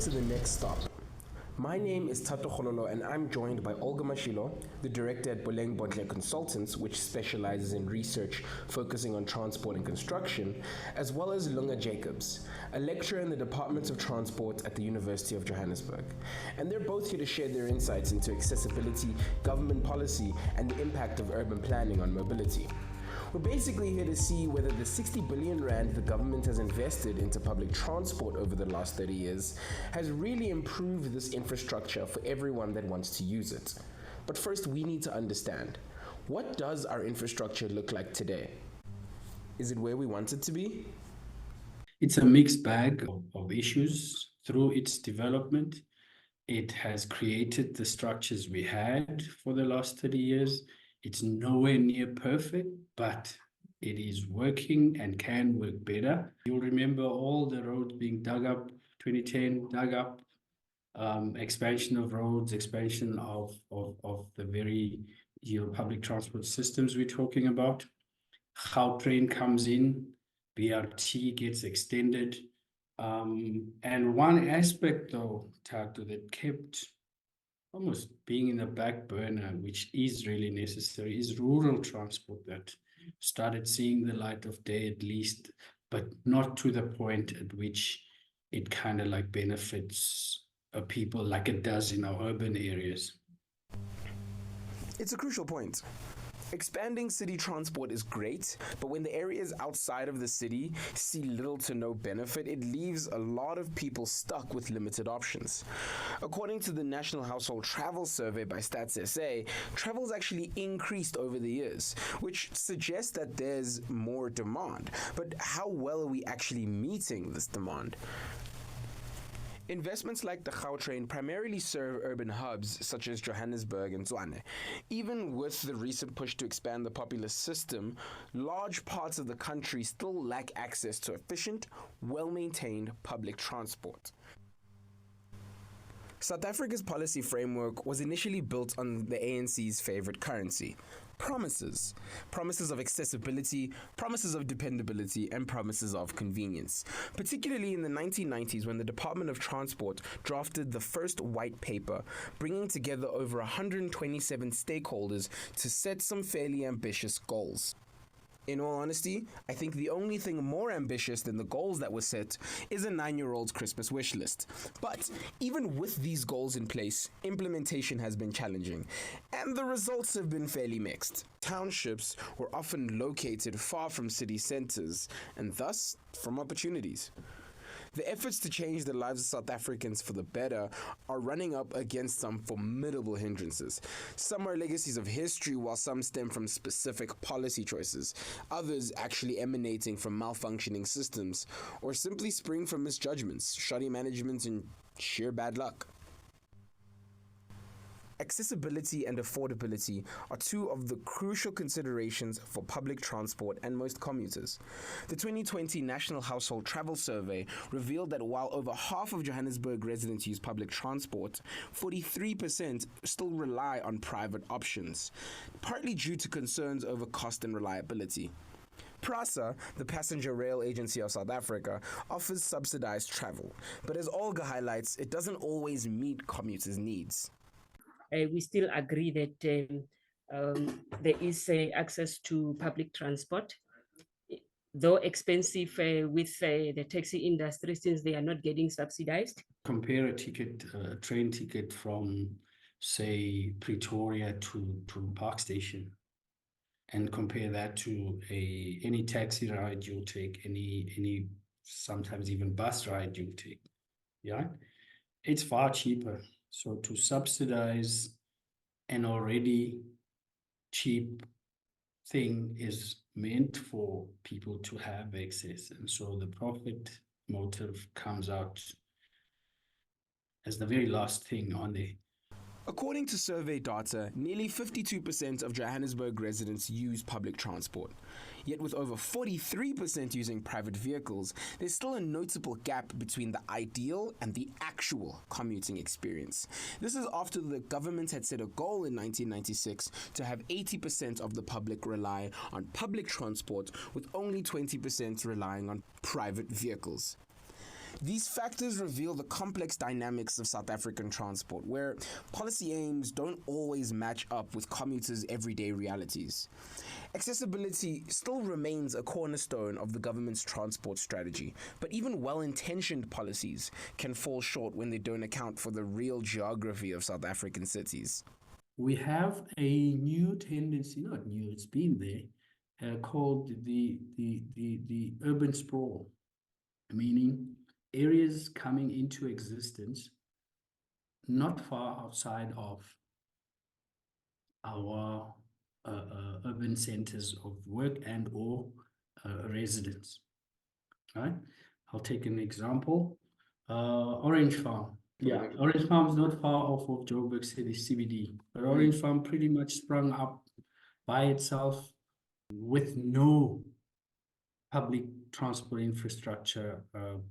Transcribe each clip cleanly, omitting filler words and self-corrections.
to the next stop. My name is Thato Gololo and I'm joined by Olga Mashilo, the director at Boleng Bodle Consultants, which specializes in research focusing on transport and construction, as well as Lunga Jacobs, a lecturer in the Department of Transport at the University of Johannesburg. And they're both here to share their insights into accessibility, government policy, and the impact of urban planning on mobility. We're basically here to see whether the 60 billion rand the government has invested into public transport over the last 30 years has really improved this infrastructure for everyone that wants to use it. But first, we need to understand, what does our infrastructure look like today? Is it where we want it to be? It's a mixed bag of issues. Through its development, it has created the structures we had for the last 30 years. It's nowhere near perfect, but it is working and can work better. You'll remember all the roads being dug up, 2010, dug up, expansion of roads, expansion of the very public transport systems we're talking about. How train comes in, BRT gets extended. And one aspect though, Thato, that kept almost being in the back burner, which is really necessary, is rural transport that started seeing the light of day at least, but not to the point at which it kind of like benefits people like it does in our urban areas. It's a crucial point. Expanding city transport is great, but when the areas outside of the city see little to no benefit, it leaves a lot of people stuck with limited options. According to the National Household Travel Survey by Stats SA, travel's actually increased over the years, which suggests that there's more demand. But how well are we actually meeting this demand? Investments like the Gautrain primarily serve urban hubs such as Johannesburg and Tshwane. Even with the recent push to expand the populous system, large parts of the country still lack access to efficient, well-maintained public transport. South Africa's policy framework was initially built on the ANC's favorite currency: promises. Promises of accessibility, promises of dependability, and promises of convenience. Particularly in the 1990s, when the Department of Transport drafted the first white paper, bringing together over 127 stakeholders to set some fairly ambitious goals. In all honesty, I think the only thing more ambitious than the goals that were set is a 9-year-old's Christmas wish list. But even with these goals in place, implementation has been challenging, and the results have been fairly mixed. Townships were often located far from city centers, and thus from opportunities. The efforts to change the lives of South Africans for the better are running up against some formidable hindrances. Some are legacies of history, while some stem from specific policy choices, others actually emanating from malfunctioning systems, or simply spring from misjudgments, shoddy management, and sheer bad luck. Accessibility and affordability are two of the crucial considerations for public transport and most commuters. The 2020 National Household Travel Survey revealed that while over half of Johannesburg residents use public transport, 43% still rely on private options, partly due to concerns over cost and reliability. PRASA, the Passenger Rail Agency of South Africa, offers subsidized travel, but as Olga highlights, it doesn't always meet commuters' needs. We still agree that there is access to public transport, though expensive with the taxi industry since they are not getting subsidized. Compare a train ticket from, say, Pretoria to Park Station, and compare that to any taxi ride you'll take, any sometimes even bus ride you'll take. Yeah, it's far cheaper. So to subsidize an already cheap thing is meant for people to have access. And so the profit motive comes out as the very last thing on there. According to survey data, nearly 52% of Johannesburg residents use public transport. Yet with over 43% using private vehicles, there's still a notable gap between the ideal and the actual commuting experience. This is after the government had set a goal in 1996 to have 80% of the public rely on public transport, with only 20% relying on private vehicles. These factors reveal the complex dynamics of South African transport, where policy aims don't always match up with commuters' everyday realities. Accessibility still remains a cornerstone of the government's transport strategy, but even well-intentioned policies can fall short when they don't account for the real geography of South African cities. We have a new tendency, not new, it's been there, called the urban sprawl, meaning areas coming into existence not far outside of our urban centers of work and or residence. Right? I'll take an example. Orange Farm. Yeah, Orange Farm is not far off of Joburg City CBD, but Orange Farm pretty much sprung up by itself with no public transport infrastructure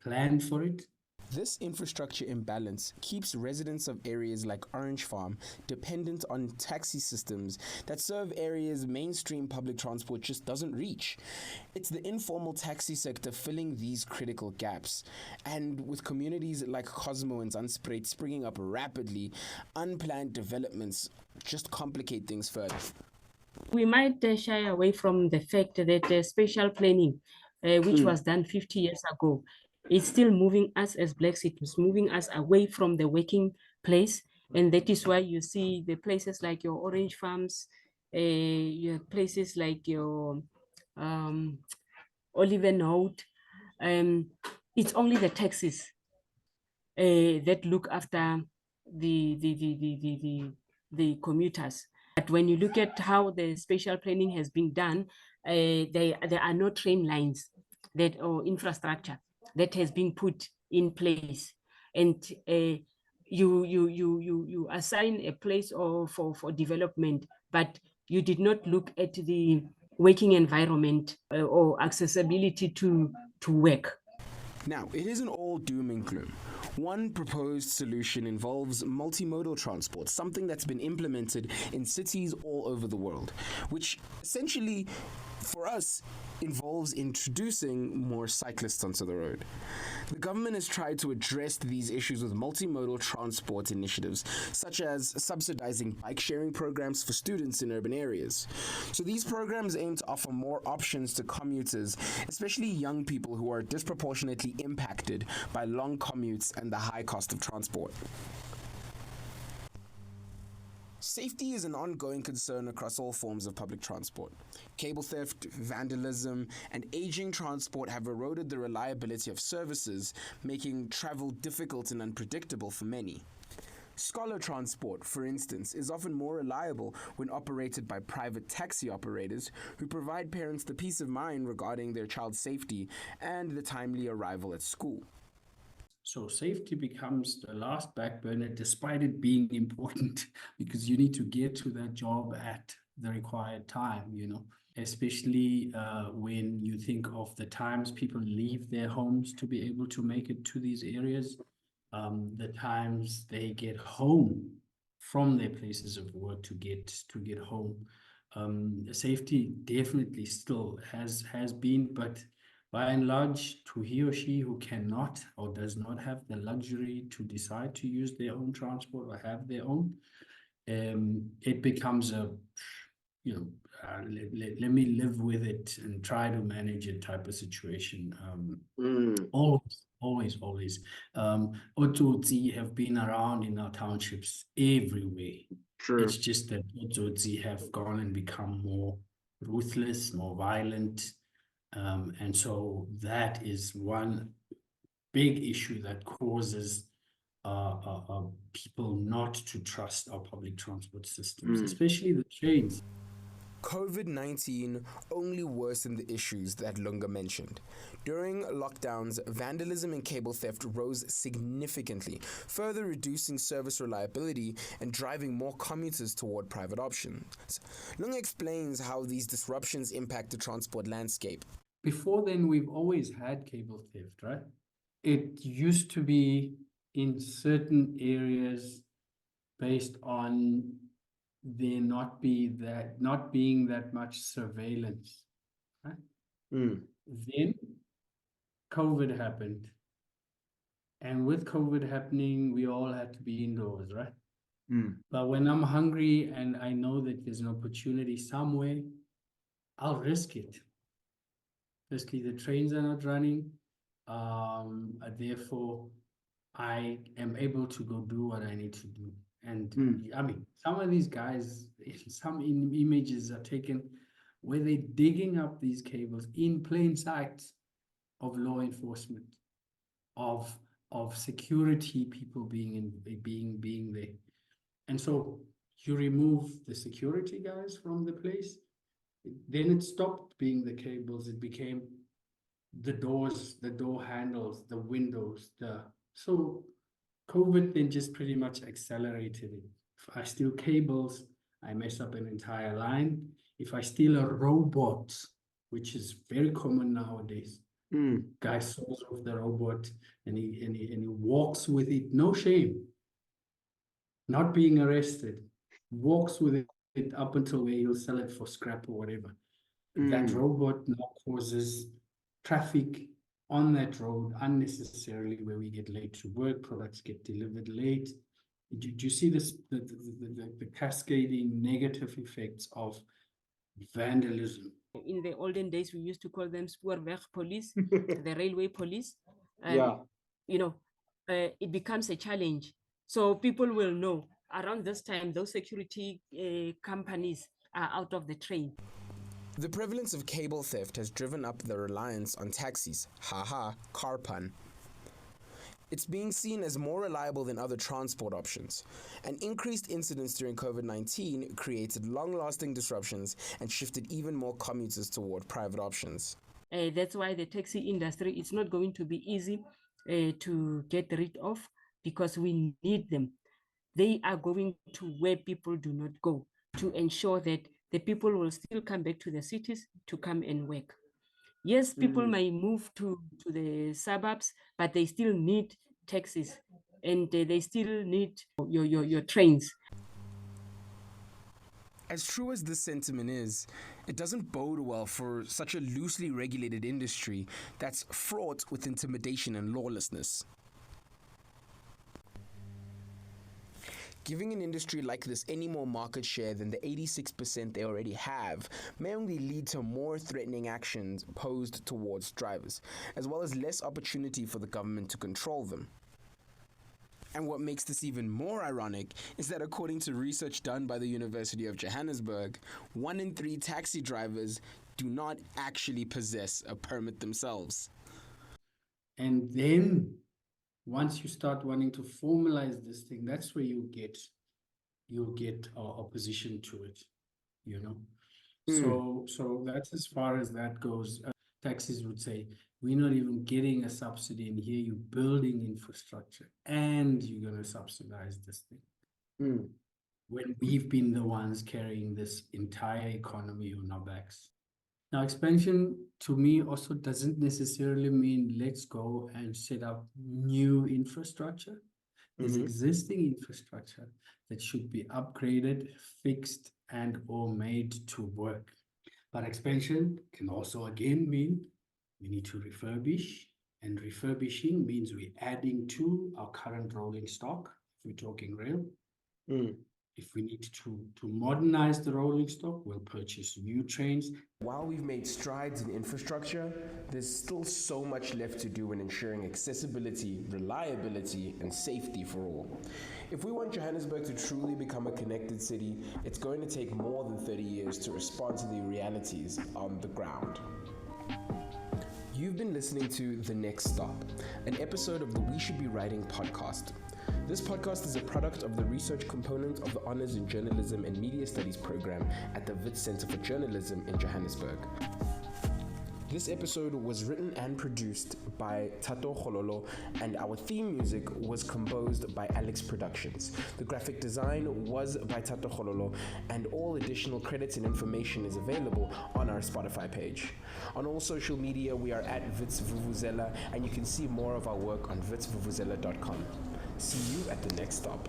planned for it. This infrastructure imbalance keeps residents of areas like Orange Farm dependent on taxi systems that serve areas mainstream public transport just doesn't reach. It's the informal taxi sector filling these critical gaps. And with communities like Cosmo and Zandspruit springing up rapidly, unplanned developments just complicate things further. We might shy away from the fact that spatial planning, which was done 50 years ago, is still moving us as Blacks. It is moving us away from the working place. And that is why you see the places like your orange farms, your places like your Oliver Note. It's only the taxis that look after the commuters. But when you look at how the spatial planning has been done, there are no train lines that or infrastructure that has been put in place, and you assign a place for development, but you did not look at the working environment or accessibility to work. Now, it isn't all doom and gloom. One proposed solution involves multimodal transport, something that's been implemented in cities all over the world, which essentially, for us, involves introducing more cyclists onto the road. The government has tried to address these issues with multimodal transport initiatives, such as subsidizing bike sharing programs for students in urban areas. So these programs aim to offer more options to commuters, especially young people who are disproportionately impacted by long commutes and the high cost of transport. Safety is an ongoing concern across all forms of public transport. Cable theft, vandalism, and aging transport have eroded the reliability of services, making travel difficult and unpredictable for many. Scholar transport, for instance, is often more reliable when operated by private taxi operators who provide parents the peace of mind regarding their child's safety and the timely arrival at school. So safety becomes the last back burner, despite it being important, because you need to get to that job at the required time, especially when you think of the times people leave their homes to be able to make it to these areas, the times they get home from their places of work to get home. Safety definitely still has been, but by and large, to he or she who cannot or does not have the luxury to decide to use their own transport or have their own, it becomes a, let me live with it and try to manage it type of situation. Always. Otsotsi have been around in our townships everywhere. True. It's just that Otsotsi have gone and become more ruthless, more violent. And so that is one big issue that causes people not to trust our public transport systems, especially the trains. COVID-19 only worsened the issues that Lunga mentioned. During lockdowns, vandalism and cable theft rose significantly, further reducing service reliability and driving more commuters toward private options. Lunga explains how these disruptions impact the transport landscape. Before then, we've always had cable theft, right? It used to be in certain areas based on there not being that much surveillance, right? Then COVID happened, And with COVID happening, we all had to be indoors, right? Mm. But when I'm hungry and I know that there's an opportunity somewhere, I'll risk it. Firstly, the trains are not running. Therefore, I am able to go do what I need to do. And I mean, some of these guys, some images are taken where they're digging up these cables in plain sight of law enforcement, of security people being there. And so you remove the security guys from the place, then it stopped being the cables, it became the doors, the door handles, the windows, so COVID then just pretty much accelerated it. If I steal cables, I mess up an entire line. If I steal a robot, which is very common nowadays, guy saws off the robot and he walks with it, no shame, not being arrested, walks with it up until where he'll sell it for scrap or whatever. That robot now causes traffic on that road unnecessarily, where we get late to work, products get delivered late. Do you see this, the cascading negative effects of vandalism? In the olden days, we used to call them spoorweg police, the railway police. You know, it becomes a challenge. So people will know around this time, those security companies are out of the train. The prevalence of cable theft has driven up the reliance on taxis. Haha, car pun. It's being seen as more reliable than other transport options. An increased incidence during COVID-19 created long-lasting disruptions and shifted even more commuters toward private options. That's why the taxi industry is not going to be easy to get rid of, because we need them. They are going to where people do not go, to ensure that the people will still come back to the cities to come and work. Yes, people may move to the suburbs, but they still need taxis, and they still need your trains. As true as this sentiment is, it doesn't bode well for such a loosely regulated industry that's fraught with intimidation and lawlessness. Giving an industry like this any more market share than the 86% they already have may only lead to more threatening actions posed towards drivers, as well as less opportunity for the government to control them. And what makes this even more ironic is that according to research done by the University of Johannesburg, 1 in 3 taxi drivers do not actually possess a permit themselves. And then once you start wanting to formalize this thing, that's where you'll get opposition to it, you know. So that's as far as that goes. Taxis would say, we're not even getting a subsidy, and here you're building infrastructure and you're going to subsidize this thing. When we've been the ones carrying this entire economy on our backs. Now, expansion to me also doesn't necessarily mean let's go and set up new infrastructure. There's existing infrastructure that should be upgraded, fixed, and or made to work. But expansion can also again mean we need to refurbish, and refurbishing means we're adding to our current rolling stock, if we're talking rail. If we need to modernize the rolling stock, we'll purchase new trains. While we've made strides in infrastructure, there's still so much left to do in ensuring accessibility, reliability, and safety for all. If we want Johannesburg to truly become a connected city, it's going to take more than 30 years to respond to the realities on the ground. You've been listening to The Next Stop, an episode of the We Should Be Writing podcast. This podcast is a product of the research component of the Honours in Journalism and Media Studies program at the Wits Centre for Journalism in Johannesburg. This episode was written and produced by Thato Gololo, and our theme music was composed by Alex Productions. The graphic design was by Thato Gololo, and all additional credits and information is available on our Spotify page. On all social media, we are at Wits Vuvuzela, and you can see more of our work on witsvuvuzela.com. See you at the next stop.